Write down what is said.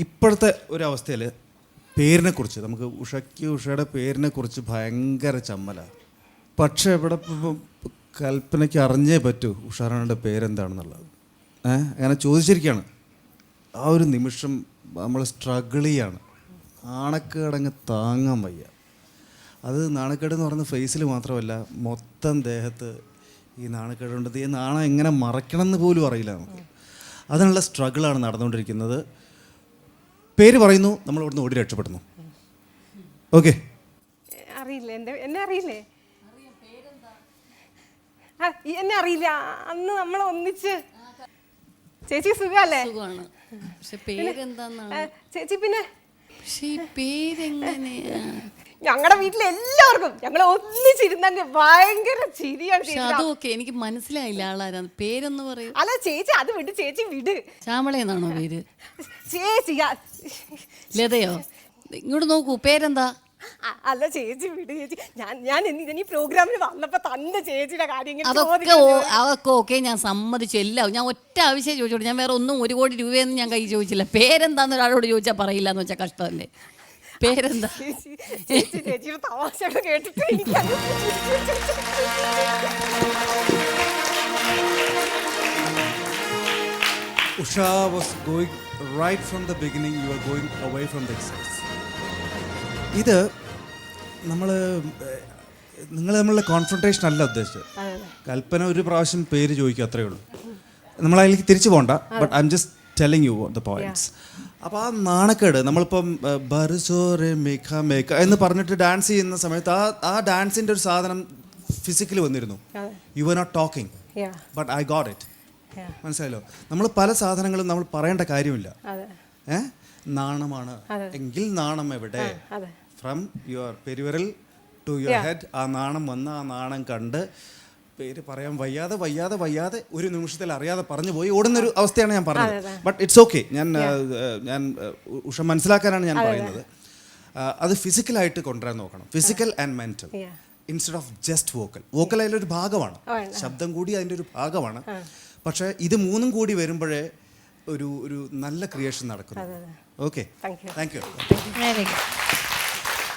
ഇപ്പോഴത്തെ ഒരവസ്ഥയിൽ പേരിനെക്കുറിച്ച് നമുക്ക് ഉഷയുടെ പേരിനെക്കുറിച്ച് ഭയങ്കര ചമ്മലാണ്. പക്ഷേ ഇവിടെ കൽപ്പനയ്ക്ക് അറിഞ്ഞേ പറ്റൂ ഉഷാറാണിയുടെ പേരെന്താണെന്നുള്ളത്. അങ്ങനെ ചോദിച്ചിരിക്കുകയാണ്. ആ ഒരു നിമിഷം നമ്മൾ സ്ട്രഗിൾ ചെയ്യാണ്. നാണക്കേടങ്ങ് താങ്ങാൻ വയ്യ. അത് നാണക്കേട് എന്ന് പറയുന്ന ഫേസിൽ മാത്രമല്ല, മൊത്തം ദേഹത്ത് ഈ നാണക്കേടുണ്ട്. ഈ നാണം എങ്ങനെ മറയ്ക്കണം എന്ന് പോലും അറിയില്ല നമുക്ക്. അതിനുള്ള സ്ട്രഗിളാണ് നടന്നുകൊണ്ടിരിക്കുന്നത്. പേര് പറയുന്നു, നമ്മൾ ഇവിടുന്ന് ഓടി രക്ഷപ്പെടുന്നു. ഓക്കെ, അറിയില്ല. എന്നെ അറിയില്ലേ? എന്നെ അറിയില്ല. അന്ന് നമ്മൾ ഒന്നിച്ച്. ചേച്ചി സുഖല്ലേ? ചേച്ചി പിന്നെ ഞങ്ങളുടെ വീട്ടിലെ എല്ലാവർക്കും ഞങ്ങൾ ഒന്നിച്ചിരുന്നെങ്കിൽ ഭയങ്കര ചിരിയാണ്. അതൊക്കെ എനിക്ക് മനസ്സിലായില്ല ആളാരാ. പേരൊന്ന് പറയും. അല്ല ചേച്ചി അത് വിട്, ചേച്ചി വിട്. ശ്യാമളയെന്നാണോ പേര്? ചേച്ചി ലതയോ? ഇങ്ങോട്ട് നോക്കൂ, പേരെന്താ? അല്ല ചേച്ചി വിട് ചേച്ചി. ഞാൻ ഈ പ്രോഗ്രാമിൽ വന്നപ്പോ തന്റെ ചേച്ചിയുടെ കാര്യങ്ങൾ അതൊക്കെ ഓക്കെ, ഞാൻ സമ്മതിച്ചു. എല്ലാം ഞാൻ ഒറ്റ ആവശ്യം ചോദിച്ചോളൂ. ഞാൻ വേറെ ഒന്നും 1 കോടി രൂപയൊന്നും ഞാൻ കൈ ചോദിച്ചില്ല. പേരെന്താന്ന് ഒരാളോട് ചോദിച്ചാൽ പറയില്ല എന്ന് വെച്ചാൽ കഷ്ടമല്ലേ? പേരെന്താ? ചേച്ചിയുടെ തമാശകൾ കേട്ടിട്ട് Usha was going right from the beginning. You are going away from the excess. ഇത് നിങ്ങൾ തമ്മിലുള്ള കോൺഫ്രണ്ടേഷൻ അല്ല ഉദ്ദേശിച്ചത്. കൽപ്പന ഒരു പ്രാവശ്യം പേര് ചോദിക്കുക, അത്രയേ ഉള്ളൂ. നമ്മൾ അതിലേക്ക് തിരിച്ചു പോകണ്ട. But I am just telling you the points. അപ്പോൾ ആ നാണക്കേട്, നമ്മളിപ്പം ബർസോറെ മേഘ മേഘ എന്ന് പറഞ്ഞിട്ട് ഡാൻസ് ചെയ്യുന്ന സമയത്ത് ആ ഡാൻസിൻ്റെ ഒരു സാധനം ഫിസിക്കലി വന്നിരുന്നു. You are not talking but I got it. മനസ്സിലായല്ലോ? നമ്മൾ പല സാധനങ്ങളും നമ്മൾ പറയേണ്ട കാര്യമില്ല. നാണമാണ് എങ്കിൽ നാണം എവിടെ? From your peripheral to your head. ആ നാണം വന്ന് ആ നാണം കണ്ട് പേര് പറയാൻ വയ്യാതെ ഒരു നിമിഷത്തിൽ അറിയാതെ പറഞ്ഞു പോയി ഓടുന്നൊരു അവസ്ഥയാണ് ഞാൻ പറഞ്ഞത്. But it's okay. ഞാൻ ഉഷ മനസ്സിലാക്കാനാണ് ഞാൻ പറയുന്നത്. അത് ഫിസിക്കലായിട്ട് കൊണ്ടുവരാൻ നോക്കണം. Physical and mental instead of just vocal. Vocal അതിലൊരു ഭാഗമാണ്, ശബ്ദം കൂടി അതിൻ്റെ ഒരു ഭാഗമാണ്. പക്ഷേ ഇത് 3 കൂടി വരുമ്പോഴേ ഒരു നല്ല ക്രിയേഷൻ നടക്കുന്നു. Okay, thank you.